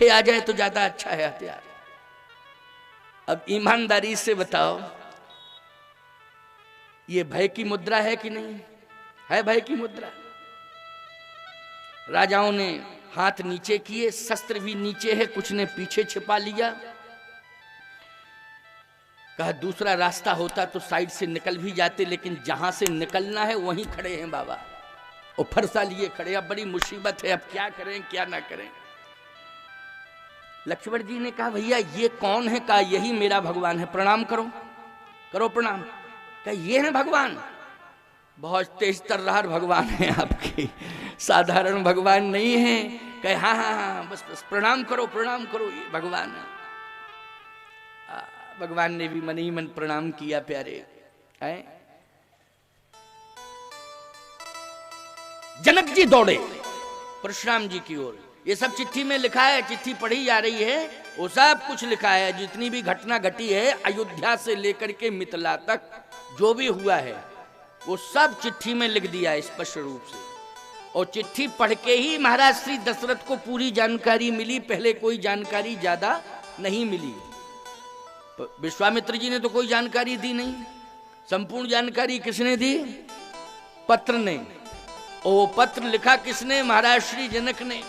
आ जाए तो ज्यादा अच्छा है हथियार। अब ईमानदारी से बताओ, ये भय की मुद्रा है कि नहीं है? भय की मुद्रा। राजाओं ने हाथ नीचे किए, शस्त्र भी नीचे है, कुछ ने पीछे छिपा लिया। कहा दूसरा रास्ता होता तो साइड से निकल भी जाते, लेकिन जहां से निकलना है वहीं खड़े हैं बाबा, और फरसा लिए खड़े। अब बड़ी मुसीबत है, अब क्या करें क्या ना करें। लक्ष्मण जी ने कहा भैया ये कौन है? कहा यही मेरा भगवान है, प्रणाम करो। करो प्रणाम। कहा ये है भगवान? बहुत तेज तर्रार भगवान है आपके, साधारण भगवान नहीं है। कहे हाँ हाँ हाँ, बस बस प्रणाम करो प्रणाम करो, ये भगवान है। भगवान ने भी मन ही मन प्रणाम किया। प्यारे हैं। जनक जी दौड़े परशुराम जी की ओर। ये सब चिट्ठी में लिखा है, चिट्ठी पढ़ी जा रही है, वो सब कुछ लिखा है। जितनी भी घटना घटी है अयोध्या से लेकर के मिथिला तक जो भी हुआ है वो सब चिट्ठी में लिख दिया है स्पष्ट रूप से। और चिट्ठी पढ़ के ही महाराज श्री दशरथ को पूरी जानकारी मिली, पहले कोई जानकारी ज्यादा नहीं मिली। विश्वामित्र जी ने तो कोई जानकारी दी नहीं, संपूर्ण जानकारी किसने दी? पत्र ने। और वो पत्र लिखा किसने? महाराज श्री जनक ने।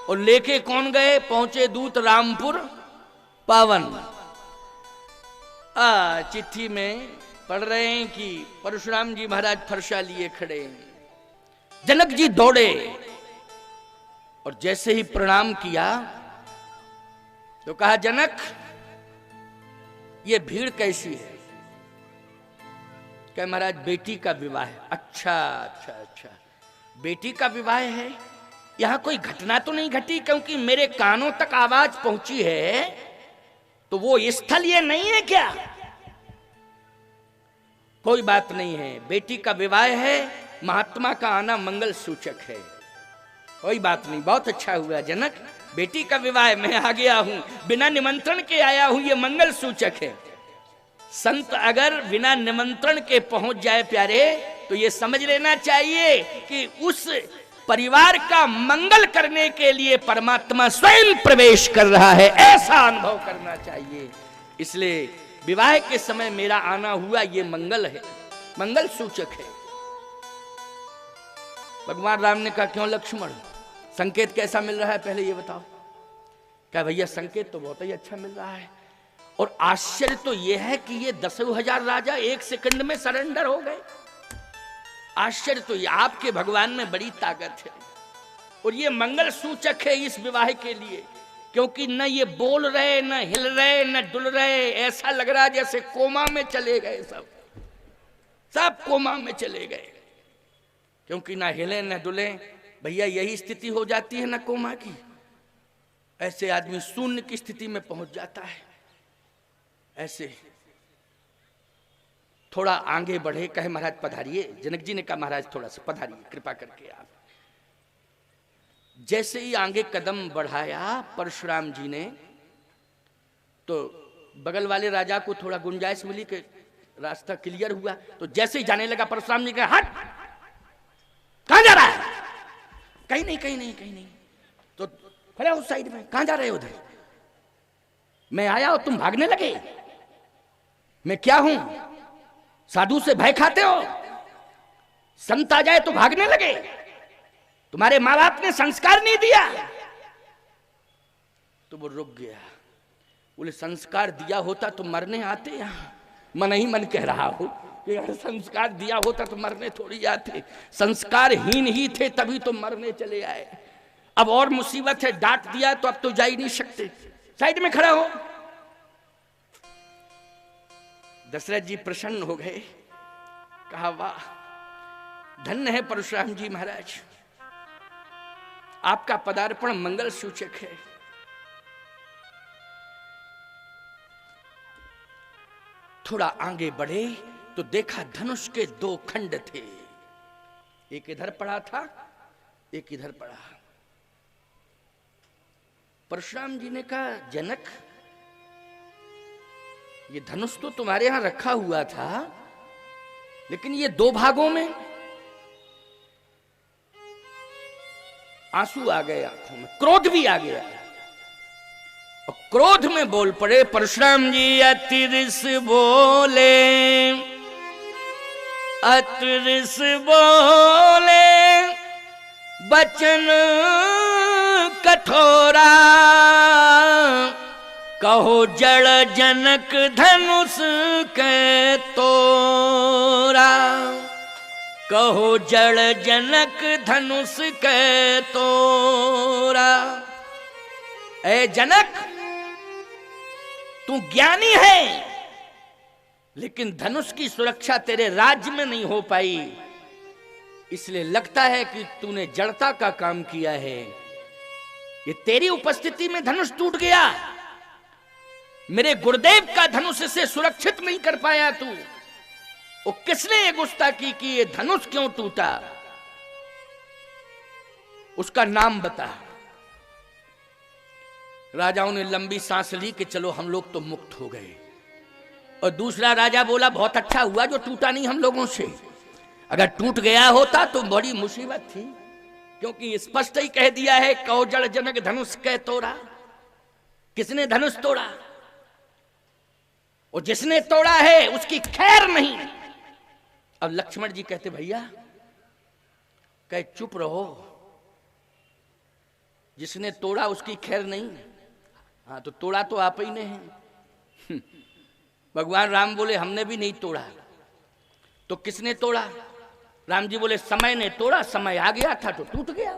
और लेके कौन गए? पहुंचे दूत रामपुर पावन। चिट्ठी में पढ़ रहे हैं कि परशुराम जी महाराज फरसा लिए खड़े हैं। जनक जी दौड़े और जैसे ही प्रणाम किया तो कहा जनक ये भीड़ कैसी है? क्या महाराज बेटी का विवाह है। अच्छा अच्छा अच्छा, बेटी का विवाह है। यहां कोई घटना तो नहीं घटी? क्योंकि मेरे कानों तक आवाज पहुंची है, तो वो स्थल ये नहीं है क्या? कोई बात नहीं है, बेटी का विवाह है, महात्मा का आना मंगल सूचक है। कोई बात नहीं, बहुत अच्छा हुआ जनक, बेटी का विवाह, मैं आ गया हूं, बिना निमंत्रण के आया हूं, ये मंगल सूचक है। संत अगर बिना निमंत्रण के पहुंच जाए प्यारे, तो ये समझ लेना चाहिए कि उस परिवार का मंगल करने के लिए परमात्मा स्वयं प्रवेश कर रहा है, ऐसा अनुभव करना चाहिए। इसलिए विवाह के समय मेरा आना हुआ, ये मंगल है, मंगल सूचक है। भगवान राम ने कहा क्यों लक्ष्मण, संकेत कैसा मिल रहा है पहले ये बताओ। क्या भैया संकेत तो बहुत ही अच्छा मिल रहा है, और आश्चर्य तो यह है कि ये 10,000 राजा एक सेकंड में सरेंडर हो गए। आश्चर्य तो ये, आपके भगवान में बड़ी ताकत है। और ये मंगल सूचक है इस विवाह के लिए, क्योंकि न ये बोल रहे, न हिल रहे, न डुल रहे, ऐसा लग रहा जैसे कोमा में चले गए, सब कोमा में चले गए। क्योंकि ना हिले न डुले, भैया यही स्थिति हो जाती है ना कोमा की, ऐसे आदमी शून्य की स्थिति में पहुंच जाता है। ऐसे थोड़ा आगे बढ़े, कहे महाराज पधारिए। जनक जी ने कहा महाराज थोड़ा सा पधारिए कृपा करके आप। जैसे ही आगे कदम बढ़ाया परशुराम जी ने, तो बगल वाले राजा को थोड़ा गुंजाइश मिली कि रास्ता क्लियर हुआ। तो जैसे ही जाने लगा परशुराम जी कहा हट, कहां जा रहा है? कहीं नहीं कहीं नहीं कहीं नहीं। तो खड़े उस साइड में, कहां जा रहे हो? उधर मैं आया और तुम भागने लगे। मैं क्या हूं? साधु से भय खाते हो? संत आ जाए तो भागने लगे? तुम्हारे माँ बाप ने संस्कार नहीं दिया? तो वो रुक गया। बोले संस्कार दिया होता तो मरने आते यहां? मन ही मन कह रहा हो कि अगर संस्कार दिया होता तो मरने थोड़ी आते। संस्कारहीन ही थे तभी तो मरने चले आए। अब और मुसीबत है, डांट दिया तो अब तो जा ही नहीं सकते। साइड में खड़ा हो। दशरथ जी प्रसन्न हो गए, कहा वाह धन्य है परशुराम जी महाराज, आपका पदार्पण मंगल सूचक है। थोड़ा आगे बढ़े तो देखा धनुष के 2 खंड थे, एक इधर पड़ा था, एक इधर पड़ा। परशुराम जी ने कहा जनक ये धनुष तो तुम्हारे यहां रखा हुआ था, लेकिन ये 2 भागों में। आंसू आ गए आंखों में, क्रोध भी आ गया। और क्रोध में बोल पड़े परशुराम जी। अतिरिस बोले, अतिरिस बोले बचन कठोरा, कहो जड़ जनक धनुष के तोरा, कहो जड़ जनक धनुष के तोरा। ए जनक, तू ज्ञानी है, लेकिन धनुष की सुरक्षा तेरे राज्य में नहीं हो पाई, इसलिए लगता है कि तूने जड़ता का काम किया है। ये तेरी उपस्थिति में धनुष टूट गया, मेरे गुरुदेव का धनुष से सुरक्षित नहीं कर पाया तू। वो किसने ये गुस्ताखी की, ये धनुष क्यों टूटा, उसका नाम बता। राजाओं ने लंबी सांस ली कि चलो हम लोग तो मुक्त हो गए। और दूसरा राजा बोला बहुत अच्छा हुआ जो टूटा नहीं हम लोगों से, अगर टूट गया होता तो बड़ी मुसीबत थी, क्योंकि स्पष्ट ही कह दिया है कहो जड़ जनक धनुष के तोड़ा। किसने धनुष तोड़ा, और जिसने तोड़ा है उसकी खैर नहीं। अब लक्ष्मण जी कहते भैया कहे चुप रहो, जिसने तोड़ा उसकी खैर नहीं। हाँ तो तोड़ा तो आप ही ने है। भगवान राम बोले हमने भी नहीं तोड़ा। तो किसने तोड़ा? राम जी बोले समय ने तोड़ा, समय आ गया था तो टूट गया।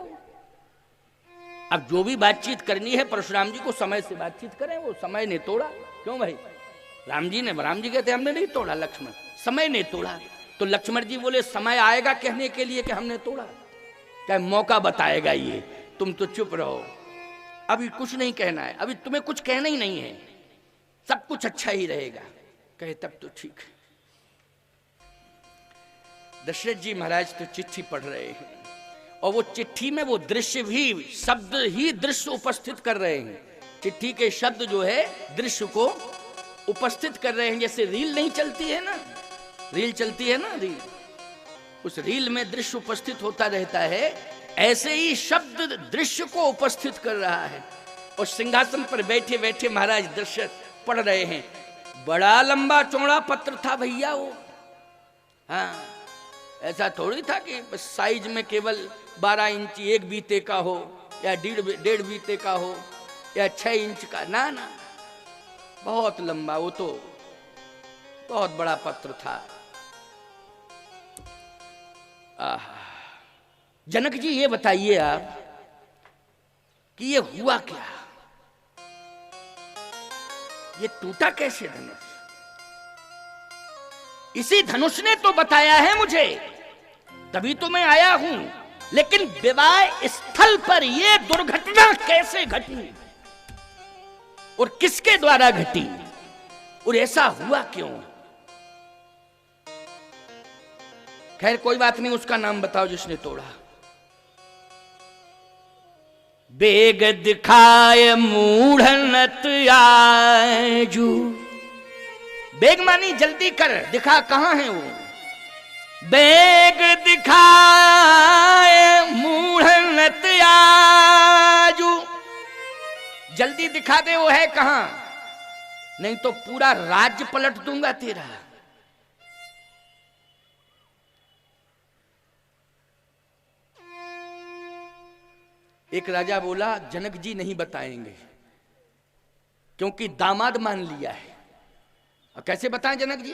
अब जो भी बातचीत करनी है परशुराम जी को समय से बातचीत करें, वो समय ने तोड़ा। क्यों भाई? राम जी कहते हमने नहीं तोड़ा, लक्ष्मण समय ने तोड़ा। तो लक्ष्मण जी बोले समय आएगा कहने के लिए कि हमने तोड़ा, क्या मौका बताएगा ये, तुम तो चुप रहो, अभी कुछ नहीं कहना है, अभी तुम्हें कुछ कहना ही नहीं है, सब कुछ अच्छा ही रहेगा। कहे तब तो ठीक है। दशरथ जी महाराज तो चिट्ठी पढ़ रहे हैं, और वो चिट्ठी में वो दृश्य भी, शब्द ही दृश्य उपस्थित कर रहे हैं। चिट्ठी के शब्द जो है दृश्य को उपस्थित कर रहे हैं। जैसे रील नहीं चलती है ना, रील चलती है ना, रील, उस रील में दृश्य उपस्थित होता रहता है, ऐसे ही शब्द दृश्य को उपस्थित कर रहा है। और सिंहासन पर बैठे बैठे महाराज दशरथ पढ़ रहे हैं। बड़ा लंबा चौड़ा पत्र था भैया वो। हाँ, ऐसा थोड़ी था कि बस साइज में केवल 12 इंच एक बीते का हो, या डेढ़ बीते का हो, या 6 इंच का, ना ना, बहुत लंबा, वो तो बहुत बड़ा पत्र था। जनक जी ये बताइए आप कि ये हुआ क्या, ये टूटा कैसे धनुष? इसी धनुष ने तो बताया है मुझे, तभी तो मैं आया हूं। लेकिन विवाह स्थल पर ये दुर्घटना कैसे घटी और किसके द्वारा घटी, और ऐसा हुआ क्यों? खैर कोई बात नहीं, उसका नाम बताओ जिसने तोड़ा। बेग दिखाए मूढ़नत आजू, बेग मानी जल्दी कर, दिखा कहां है वो। बेग दिखाए मूढ़नत आजू, जल्दी दिखा दे वो है कहां, नहीं तो पूरा राज्य पलट दूंगा तेरा। एक राजा बोला जनक जी नहीं बताएंगे, क्योंकि दामाद मान लिया है। और कैसे बताएं जनक जी,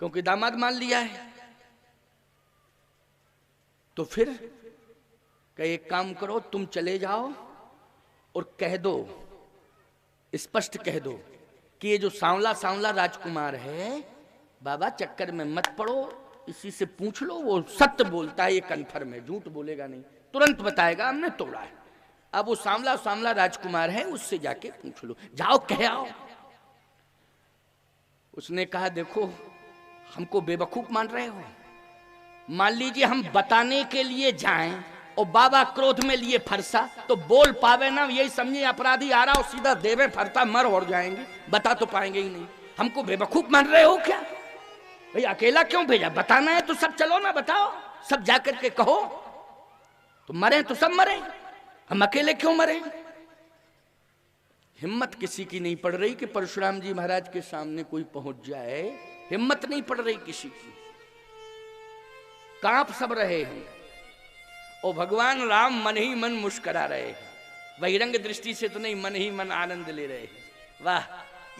क्योंकि दामाद मान लिया है। तो फिर कहे एक काम करो, तुम चले जाओ और कह दो, स्पष्ट कह दो कि ये जो सांवला सांवला राजकुमार है, बाबा चक्कर में मत पड़ो, इसी से पूछ लो, वो सत्य बोलता है, ये कन्फर्म है, झूठ बोलेगा नहीं, तुरंत बताएगा हमने तोड़ा है। अब वो सांवला सांवला राजकुमार है, उससे जाके पूछ लो, जाओ कह आओ। उसने कहा देखो हमको बेवकूफ मान रहे हो, मान लीजिए हम बताने के लिए जाएं और बाबा क्रोध में लिए फरसा, तो बोल पावे ना, यही समझिए अपराधी आ रहा और सीधा देवे फरता, मर हो जाएंगे, बता तो पाएंगे ही नहीं। हमको बेवकूफ मान रहे हो क्या? भाई अकेला क्यों भेजा, बताना है तो सब चलो ना, बताओ, सब जाकर के कहो, तो मरे तो सब मरे, हम अकेले क्यों मरे? हिम्मत किसी की नहीं पड़ रही कि परशुराम जी महाराज के सामने कोई पहुंच जाए, हिम्मत नहीं पड़ रही किसी की, कांप सब रहे हैं। और भगवान राम मन ही मन मुस्करा रहे हैं, बहिरंग दृष्टि से तो नहीं, मन ही मन आनंद ले रहे हैं। वाह,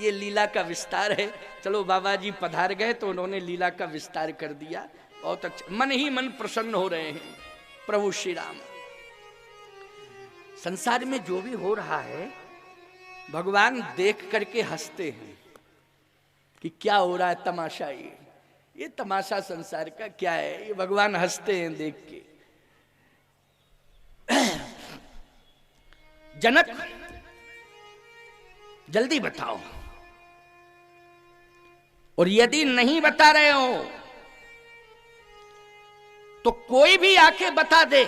ये लीला का विस्तार है। चलो बाबा जी पधार गए तो उन्होंने लीला का विस्तार कर दिया, बहुत अच्छा, मन ही मन प्रसन्न हो रहे हैं प्रभु श्री राम। संसार में जो भी हो रहा है भगवान देख करके हंसते हैं कि क्या हो रहा है तमाशा, ये तमाशा संसार का क्या है, ये भगवान हंसते हैं देख के। जनक जल्दी बताओ, और यदि नहीं बता रहे हो तो कोई भी आके बता दे।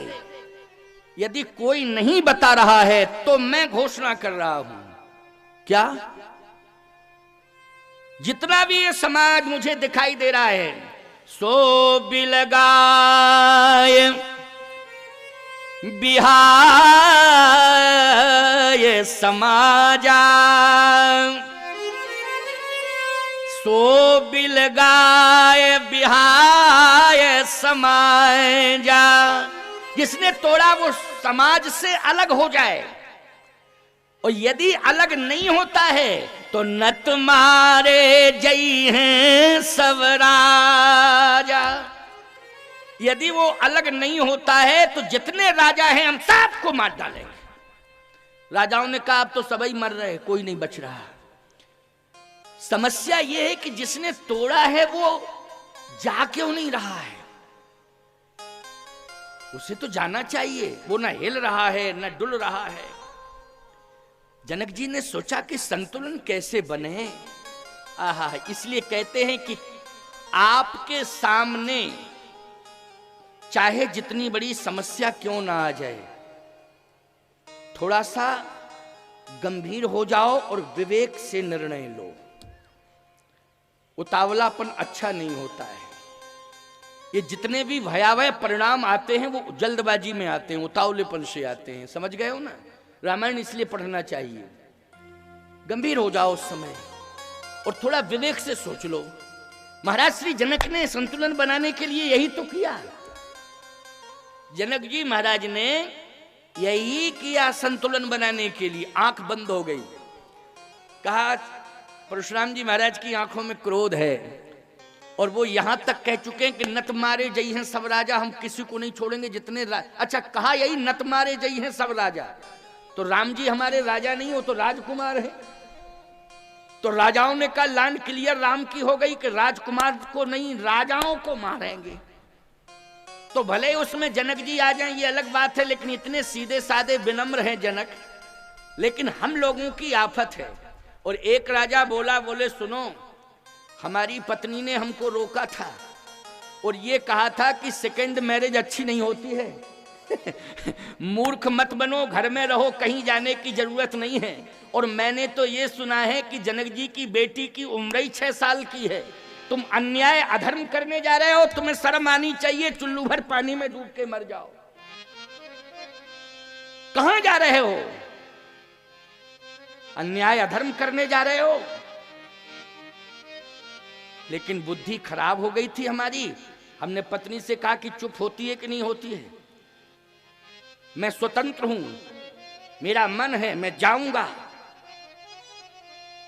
यदि कोई नहीं बता रहा है तो मैं घोषणा कर रहा हूं, क्या जितना भी ये समाज मुझे दिखाई दे रहा है, सो बिलगाय बिहाय समाजा, सो बिलगाय बिहाय समाजा। जिसने तोड़ा वो समाज से अलग हो जाए, और यदि अलग नहीं होता है तो नत मारे जई हैं सब राजा। यदि वो अलग नहीं होता है तो जितने राजा हैं हम सबको मार डालेंगे। राजाओं ने कहा अब तो सभी मर रहे, कोई नहीं बच रहा। समस्या ये है कि जिसने तोड़ा है वो जा क्यों नहीं रहा है, उसे तो जाना चाहिए, वो ना हिल रहा है ना डुल रहा है। जनक जी ने सोचा कि संतुलन कैसे बने। आहा, इसलिए कहते हैं कि आपके सामने चाहे जितनी बड़ी समस्या क्यों ना आ जाए, थोड़ा सा गंभीर हो जाओ और विवेक से निर्णय लो। उतावलापन अच्छा नहीं होता है। ये जितने भी भयावह परिणाम आते हैं वो जल्दबाजी में आते हैं, उतावलेपन से आते हैं। समझ गए हो ना? रामायण इसलिए पढ़ना चाहिए। गंभीर हो जाओ उस समय और थोड़ा विवेक से सोच लो। महाराज श्री जनक ने संतुलन बनाने के लिए यही तो किया। जनक जी महाराज ने यही किया संतुलन बनाने के लिए। आंख बंद हो गई। कहा परशुराम जी महाराज की आंखों में क्रोध है और वो यहां तक कह चुके हैं कि नत मारे जई हैं सब राजा, हम किसी को नहीं छोड़ेंगे जितने अच्छा कहा यही नत मारे जई हैं सब राजा। तो राम जी हमारे राजा नहीं हो तो राजकुमार है। तो राजाओं ने कहा लाइन क्लियर राम की हो गई कि राजकुमार को नहीं राजाओं को मारेंगे। तो भले ही उसमें जनक जी आ जाएं ये अलग बात है, लेकिन इतने सीधे साधे विनम्र हैं जनक। लेकिन हम लोगों की आफत है। और एक राजा बोला, बोले सुनो, हमारी पत्नी ने हमको रोका था और ये कहा था कि सेकंड मैरिज अच्छी नहीं होती है। मूर्ख मत बनो, घर में रहो, कहीं जाने की जरूरत नहीं है। और मैंने तो ये सुना है कि जनक जी की बेटी की उम्र ही 6 साल की है। तुम अन्याय अधर्म करने जा रहे हो, तुम्हें शर्म आनी चाहिए। चुल्लू भर पानी में डूब के मर जाओ। कहां जा रहे हो? अन्याय अधर्म करने जा रहे हो। लेकिन बुद्धि खराब हो गई थी हमारी। हमने पत्नी से कहा कि चुप होती है कि नहीं होती है। मैं स्वतंत्र हूं, मेरा मन है, मैं जाऊंगा,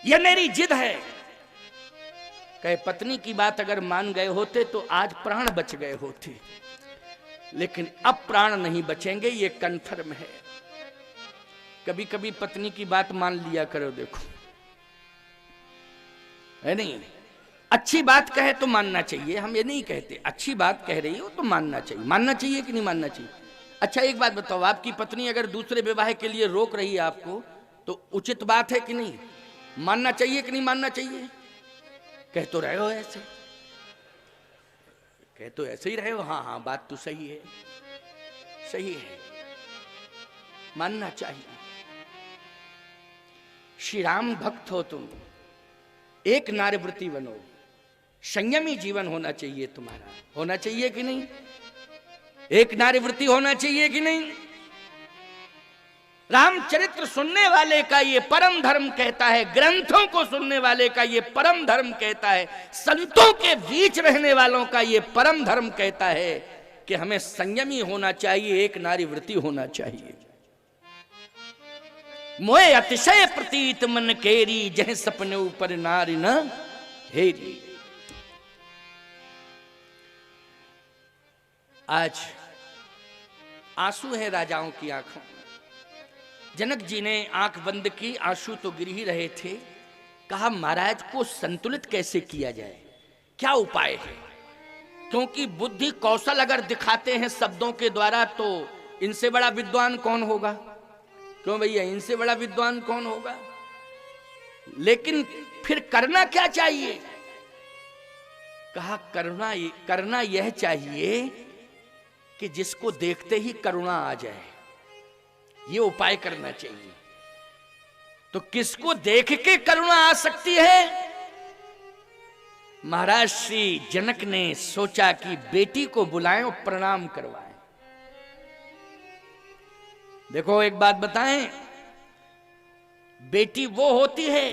यह मेरी जिद है। कहे पत्नी की बात अगर मान गए होते तो आज प्राण बच गए होते, लेकिन अब प्राण नहीं बचेंगे, ये कन्फर्म है। कभी कभी पत्नी की बात मान लिया करो, देखो है नहीं। अच्छी बात कहे तो मानना चाहिए, हम ये नहीं कहते। अच्छी बात कह रही हो तो मानना चाहिए। मानना चाहिए कि नहीं मानना चाहिए? अच्छा एक बात बताओ, आपकी पत्नी अगर दूसरे विवाह के लिए रोक रही है आपको, तो उचित बात है कि नहीं? मानना चाहिए कि नहीं मानना चाहिए? कह तो रहे हो ऐसे, कह तो ऐसे ही रहे हो। हाँ हाँ बात तो सही है, सही है, मानना चाहिए। श्री राम भक्त हो तुम, एक नारीवृत्ति बनो, संयमी जीवन होना चाहिए तुम्हारा। होना चाहिए कि नहीं? एक नारीवृत्ति होना चाहिए कि नहीं? रामचरित्र सुनने वाले का ये परम धर्म कहता है, ग्रंथों को सुनने वाले का ये परम धर्म कहता है, संतों के बीच रहने वालों का ये परम धर्म कहता है कि हमें संयमी होना चाहिए, एक नारी वृत्ति होना चाहिए। मोए अतिशय प्रतीत मन केरी, जह सपने ऊपर नारी न हेरी। आज आंसू है राजाओं की आंखों। जनक जी ने आंख बंद की, आंसू तो गिर ही रहे थे। कहा महाराज को संतुलित कैसे किया जाए, क्या उपाय है? क्योंकि बुद्धि कौशल अगर दिखाते हैं शब्दों के द्वारा तो इनसे बड़ा विद्वान कौन होगा? क्यों भैया, इनसे बड़ा विद्वान कौन होगा? लेकिन फिर करना क्या चाहिए? कहा करना यह चाहिए कि जिसको देखते ही करुणा आ जाए, ये उपाय करना चाहिए। तो किसको देख के करुणा आ सकती है? महाराज श्री जनक ने सोचा कि बेटी को बुलाएं और प्रणाम करवाएं। देखो एक बात बताएं, बेटी वो होती है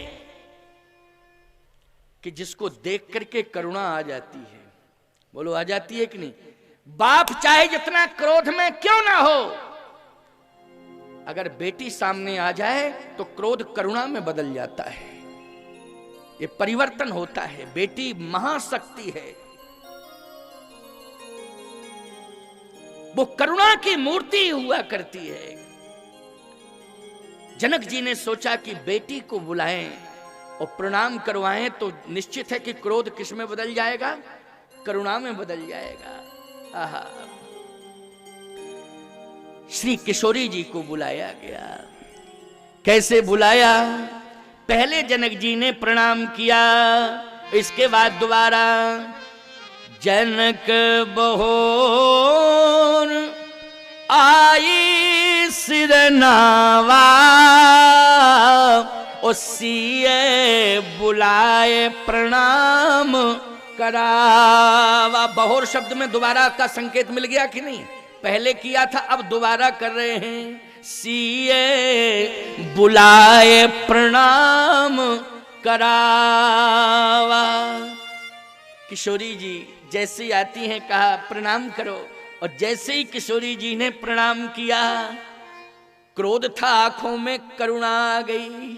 कि जिसको देख करके करुणा आ जाती है। बोलो आ जाती है कि नहीं? बाप चाहे जितना क्रोध में क्यों ना हो, अगर बेटी सामने आ जाए तो क्रोध करुणा में बदल जाता है। ये परिवर्तन होता है। बेटी महाशक्ति है, वो करुणा की मूर्ति हुआ करती है। जनक जी ने सोचा कि बेटी को बुलाएं और प्रणाम करवाएं तो निश्चित है कि क्रोध किस में बदल जाएगा? करुणा में बदल जाएगा। आहा। श्री किशोरी जी को बुलाया गया। कैसे बुलाया? पहले जनक जी ने प्रणाम किया, इसके बाद दोबारा जनक बहोर आई सिर नावा, ओ सिए बुलाए प्रणाम करावा। बहोर शब्द में दोबारा का संकेत मिल गया कि नहीं? पहले किया था, अब दोबारा कर रहे हैं। सिए बुलाए प्रणाम करावा। किशोरी जी जैसे ही आती हैं कहा प्रणाम करो, और जैसे ही किशोरी जी ने प्रणाम किया, क्रोध था आंखों में, करुणा आ गई।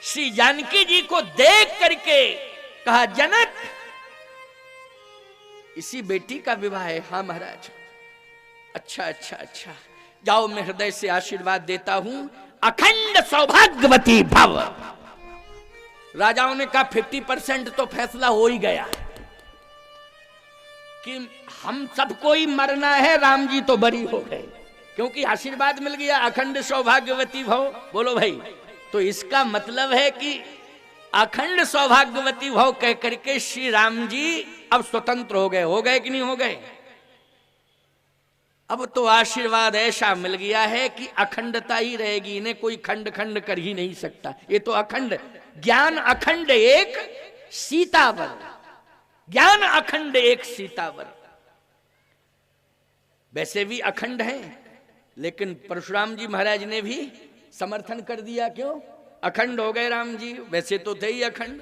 श्री जानकी जी को देख करके कहा जनक, इसी बेटी का विवाह है? हाँ महाराज। अच्छा अच्छा अच्छा, जाओ मैं हृदय से आशीर्वाद देता हूं, अखंड सौभाग्यवती भव। राजाओं ने कहा 50% तो फैसला हो ही गया कि हम सबको ही मरना है, राम जी तो बरी हो गए, क्योंकि आशीर्वाद मिल गया अखंड सौभाग्यवती भव। बोलो भाई, तो इसका मतलब है कि अखंड सौभाग्यवती भव कह करके श्री राम जी अब स्वतंत्र हो गए कि नहीं हो गए? अब तो आशीर्वाद ऐसा मिल गया है कि अखंडता ही रहेगी, इन्हें कोई खंड खंड कर ही नहीं सकता। ये तो अखंड ज्ञान, अखंड एक सीतावर, ज्ञान अखंड एक सीतावर। वैसे भी अखंड है, लेकिन परशुराम जी महाराज ने भी समर्थन कर दिया। क्यों? अखंड हो गए राम जी, वैसे तो थे ही अखंड।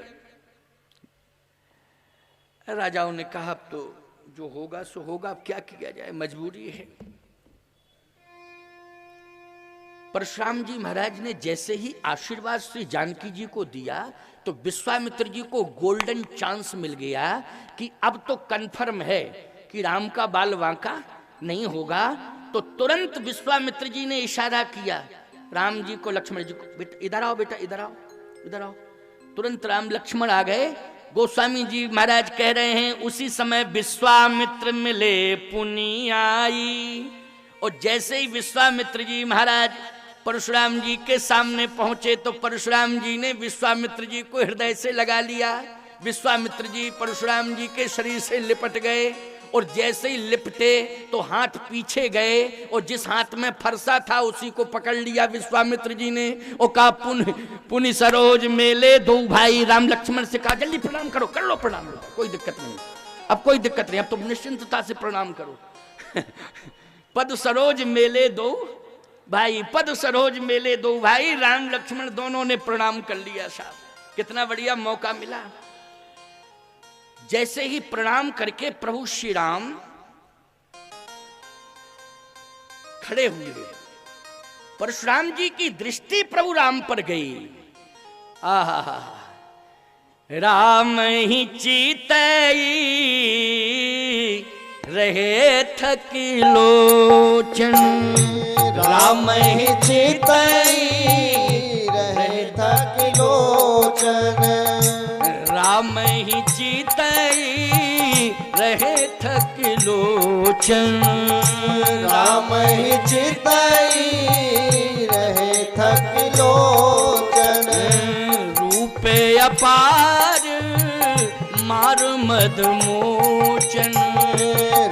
राजाओं ने कहा अब तो जो होगा सो होगा, अब क्या किया जाए, मजबूरी है। परशुराम जी महाराज ने जैसे ही आशीर्वाद श्री जानकी जी को दिया तो विश्वामित्र जी को गोल्डन चांस मिल गया कि अब तो कन्फर्म है कि राम का बाल वांका नहीं होगा। तो तुरंत विश्वामित्र जी ने इशारा किया राम जी को, लक्ष्मण जी को, बेटा इधर आओ, बेटा इधर आओ, इधर आओ। तुरंत राम लक्ष्मण आ गए। गोस्वामी जी महाराज कह रहे हैं उसी समय विश्वामित्र मिले पुनि आई। और जैसे ही विश्वामित्र जी महाराज परशुराम जी के सामने पहुंचे तो परशुराम जी ने विश्वामित्र जी को हृदय से लगा लिया। विश्वामित्र जी परशुराम जी के शरीर से लिपट गए, और जैसे ही लिपटे तो हाथ पीछे गए, और जिस हाथ में फरसा था उसी को पकड़ लिया विश्वामित्र जी ने, और कहा पुनि सरोज मेले दो भाई। राम लक्ष्मण से कहा जल्दी प्रणाम करो, कर लो प्रणाम, कोई दिक्कत नहीं, अब कोई दिक्कत नहीं, अब तो निश्चिंतता से प्रणाम करो। पद सरोज मेले दो भाई पद सरोज मेले दो भाई, राम लक्ष्मण दोनों ने प्रणाम कर लिया साहब। कितना बढ़िया मौका मिला। जैसे ही प्रणाम करके प्रभु श्री राम खड़े हुए, परशुराम जी की दृष्टि प्रभु राम पर गई। आहा, राम ही चीतई रहे थकी लोचन, राम ही चितई रहे थकी लोचन, राम ही चीतई रहे थकी लोचन, राम ही चितई रहे थकी लोचन, रूपे अपार मार मद मोचन,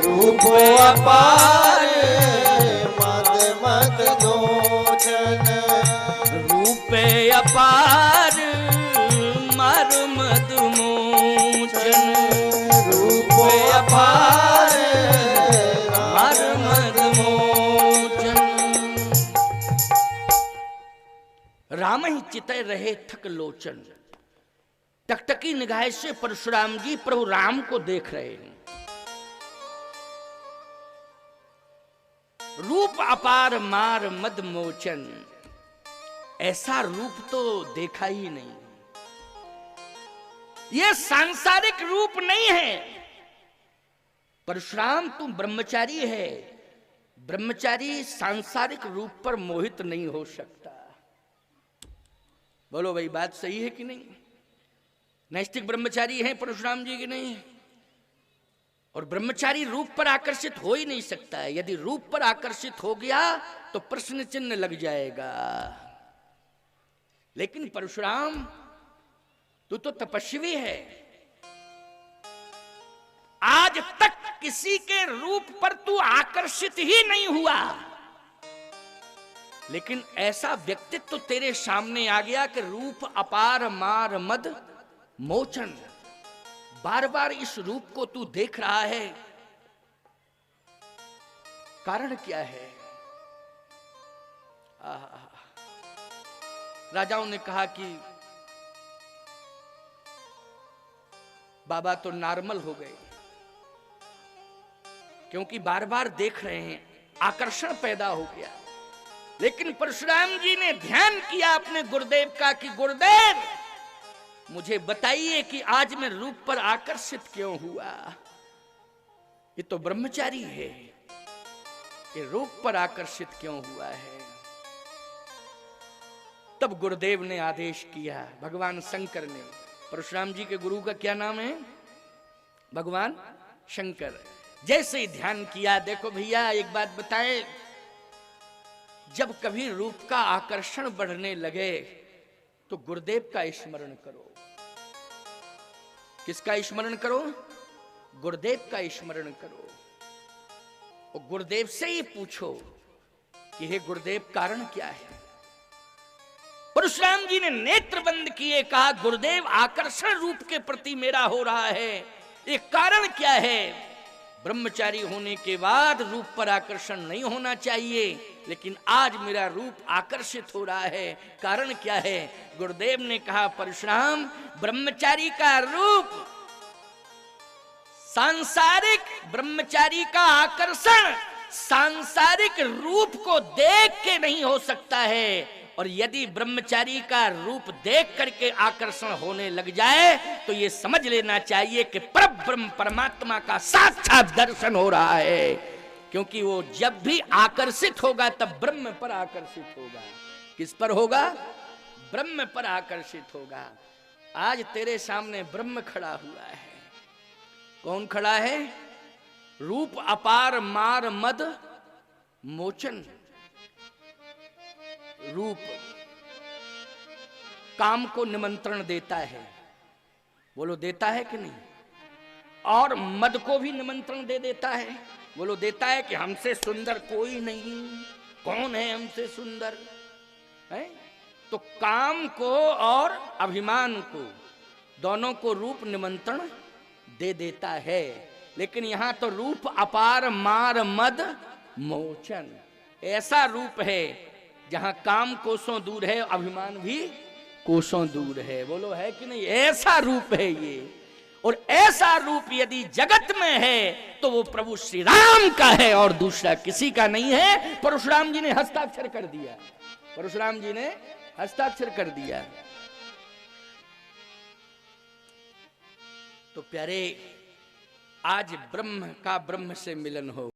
रूप अपार मद मद लोचन, रूपे अपार मार मद मोचन, रूप अपार मार मद मोचन। राम ही चितय रहे थक लोचन। टकटकी निगाह से परशुराम जी प्रभु राम को देख रहे हैं। रूप अपार मार मद मोचन, ऐसा रूप तो देखा ही नहीं। यह सांसारिक रूप नहीं है। परशुराम तुम ब्रह्मचारी है, ब्रह्मचारी सांसारिक रूप पर मोहित नहीं हो सकता। बोलो भाई, बात सही है कि नहीं? नैष्ठिक ब्रह्मचारी हैं परशुराम जी की नहीं? और ब्रह्मचारी रूप पर आकर्षित हो ही नहीं सकता है। यदि रूप पर आकर्षित हो गया तो प्रश्न चिन्ह लग जाएगा। लेकिन परशुराम, तू तो तपस्वी है, आज तक किसी के रूप पर तू आकर्षित ही नहीं हुआ, लेकिन ऐसा व्यक्तित्व तो तेरे सामने आ गया कि रूप अपार मार मद मोचन। बार बार इस रूप को तू देख रहा है, कारण क्या है? राजाओं ने कहा कि बाबा तो नॉर्मल हो गए, क्योंकि बार बार देख रहे हैं, आकर्षण पैदा हो गया। लेकिन परशुराम जी ने ध्यान किया अपने गुरुदेव का कि गुरुदेव, मुझे बताइए कि आज मैं रूप पर आकर्षित क्यों हुआ? ये तो ब्रह्मचारी है, कि रूप पर आकर्षित क्यों हुआ है? तब गुरुदेव ने आदेश किया, भगवान शंकर ने। परशुराम जी के गुरु का क्या नाम है? भगवान शंकर। जैसे ही ध्यान किया, देखो भैया एक बात बताएं, जब कभी रूप का आकर्षण बढ़ने लगे तो गुरुदेव का स्मरण करो। किसका स्मरण करो? गुरुदेव का स्मरण करो। और गुरुदेव से ही पूछो कि हे गुरुदेव, कारण क्या है? परशुराम जी ने नेत्र बंद किए, कहा गुरुदेव, आकर्षण रूप के प्रति मेरा हो रहा है, ये कारण क्या है? ब्रह्मचारी होने के बाद रूप पर आकर्षण नहीं होना चाहिए, लेकिन आज मेरा रूप आकर्षित हो रहा है, कारण क्या है? गुरुदेव ने कहा, परशुराम, ब्रह्मचारी का रूप, सांसारिक ब्रह्मचारी का आकर्षण सांसारिक रूप को देख के नहीं हो सकता है। और यदि ब्रह्मचारी का रूप देख करके आकर्षण होने लग जाए तो ये समझ लेना चाहिए कि परब्रह्म परमात्मा का साक्षात दर्शन हो रहा है, क्योंकि वो जब भी आकर्षित होगा तब ब्रह्म पर आकर्षित होगा। किस पर होगा? ब्रह्म पर आकर्षित होगा। आज तेरे सामने ब्रह्म खड़ा हुआ है। कौन खड़ा है? रूप अपार मार मद मोचन। रूप काम को निमंत्रण देता है, बोलो देता है कि नहीं? और मद को भी निमंत्रण दे देता है, बोलो देता है कि हमसे सुंदर कोई नहीं, कौन है हमसे सुंदर है? तो काम को और अभिमान को, दोनों को रूप निमंत्रण दे देता है। लेकिन यहां तो रूप अपार मार मद मोचन, ऐसा रूप है जहां काम कोसों दूर है, अभिमान भी कोसों दूर है। बोलो है कि नहीं? ऐसा रूप है ये। और ऐसा रूप यदि जगत में है तो वो प्रभु श्री राम का है और दूसरा किसी का नहीं है। परशुराम जी ने हस्ताक्षर कर दिया, परशुराम जी ने हस्ताक्षर कर दिया। तो प्यारे, आज ब्रह्म का ब्रह्म से मिलन हो।